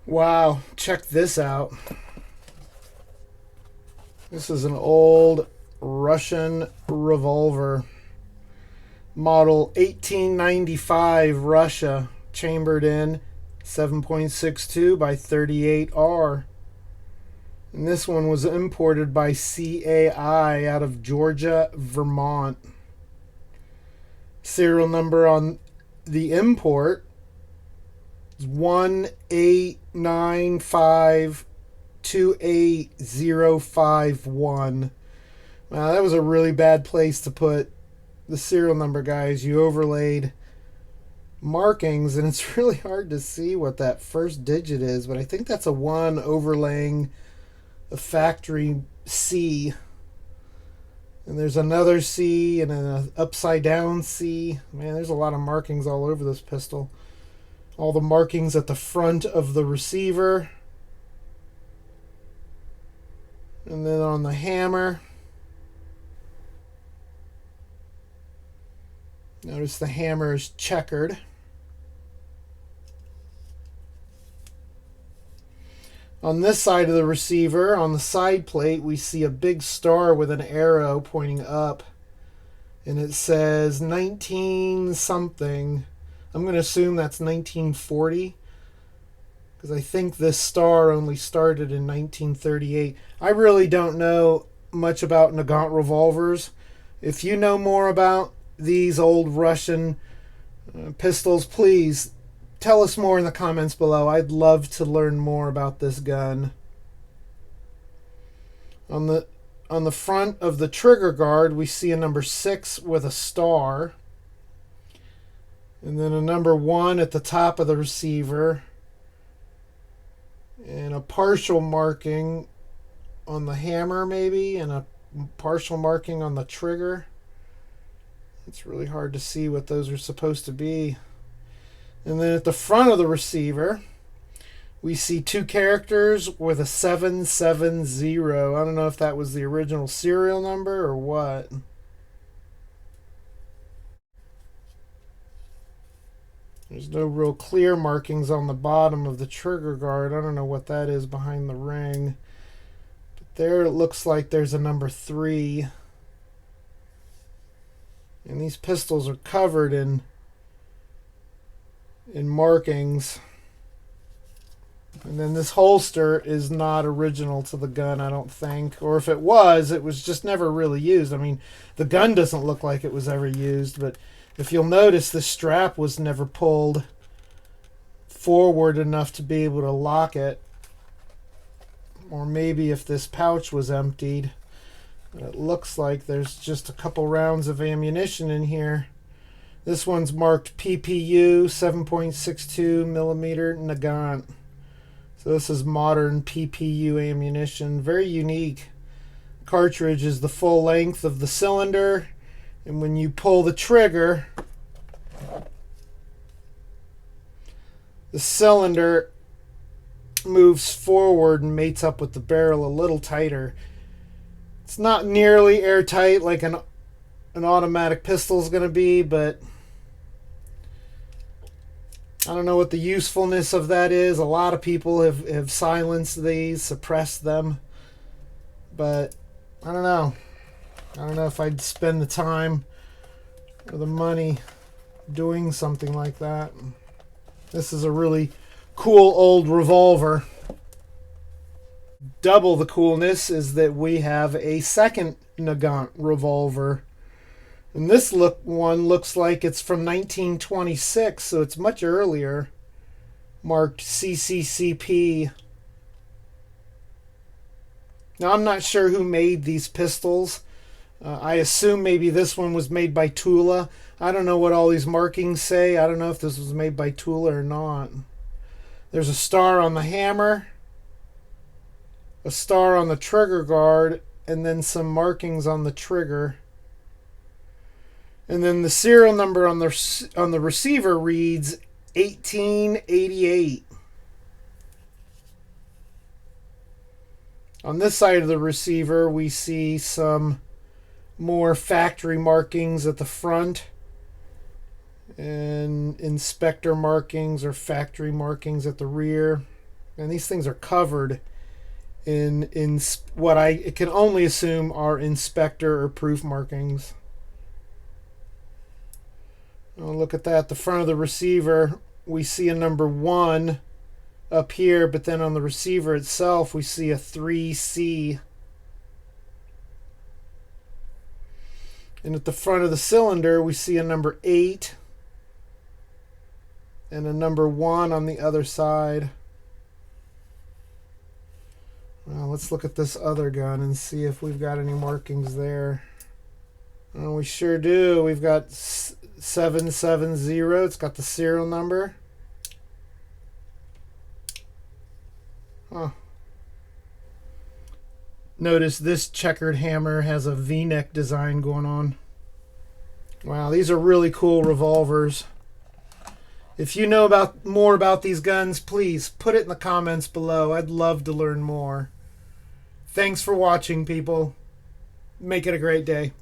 Wow, check this out. This is an old Russian revolver. Model 1895 Russia. Chambered in 7.62 by 38R. And this one was imported by CAI out of Georgia, Vermont. Serial number on the import is 189528051. Wow, that was a really bad place to put the serial number, guys. You overlaid markings, and it's really hard to see what that first digit is, but I think that's a 1 overlaying a factory C. And there's another C and an upside down C. Man, there's a lot of markings all over this pistol. All the markings at the front of the receiver. And then on the hammer. Notice the hammer is checkered. On this side of the receiver, on the side plate, we see a big star with an arrow pointing up. And it says 19 something. I'm going to assume that's 1940. Because I think this star only started in 1938. I really don't know much about Nagant revolvers. If you know more about these old Russian pistols, please tell us more in the comments below. I'd love to learn more about this gun. On the front of the trigger guard, we see a number 6 with a star. And then a number 1 at the top of the receiver. And a partial marking on the hammer, maybe, and a partial marking on the trigger. It's really hard to see what those are supposed to be. And then at the front of the receiver, we see 2 characters with a 770. I don't know if that was the original serial number or what. There's no real clear markings on the bottom of the trigger guard. I don't know what that is behind the ring. But there it looks like there's a number 3. And these pistols are covered in markings. And then this holster is not original to the gun, I don't think. Or if it was just never really used. I mean, the gun doesn't look like it was ever used, but if you'll notice, the strap was never pulled forward enough to be able to lock it. Or maybe if this pouch was emptied. It looks like there's just a couple rounds of ammunition in here. This one's marked PPU 7.62 millimeter Nagant. So this is modern PPU ammunition. Very unique. Cartridge is the full length of the cylinder. And when you pull the trigger, the cylinder moves forward and mates up with the barrel a little tighter. It's not nearly airtight like an automatic pistol is going to be, but I don't know what the usefulness of that is. A lot of people have silenced these, suppressed them, but I don't know. I don't know if I'd spend the time or the money doing something like that. This is a really cool old revolver. Double the coolness is that we have a second Nagant revolver. And this one looks like it's from 1926, so it's much earlier. Marked CCCP. Now, I'm not sure who made these pistols. I assume maybe this one was made by Tula. I don't know what all these markings say. I don't know if this was made by Tula or not. There's a star on the hammer, a star on the trigger guard, and then some markings on the trigger. And then the serial number on the receiver reads 1888. On this side of the receiver, we see some more factory markings at the front and inspector markings or factory markings at the rear. And these things are covered in what I can only assume are inspector or proof markings. Oh, look at that. The front of the receiver, we see a number 1 up here, but then on the receiver itself, we see a 3C. And at the front of the cylinder, we see a number 8 and a number 1 on the other side. Well, let's look at this other gun and see if we've got any markings there. Oh, we sure do. We've got 770. It's got the serial number. Huh. Notice this checkered hammer has a V-neck design going on. Wow, these are really cool revolvers. If you know more about these guns, please put it in the comments below. I'd love to learn more. Thanks for watching, people. Make it a great day.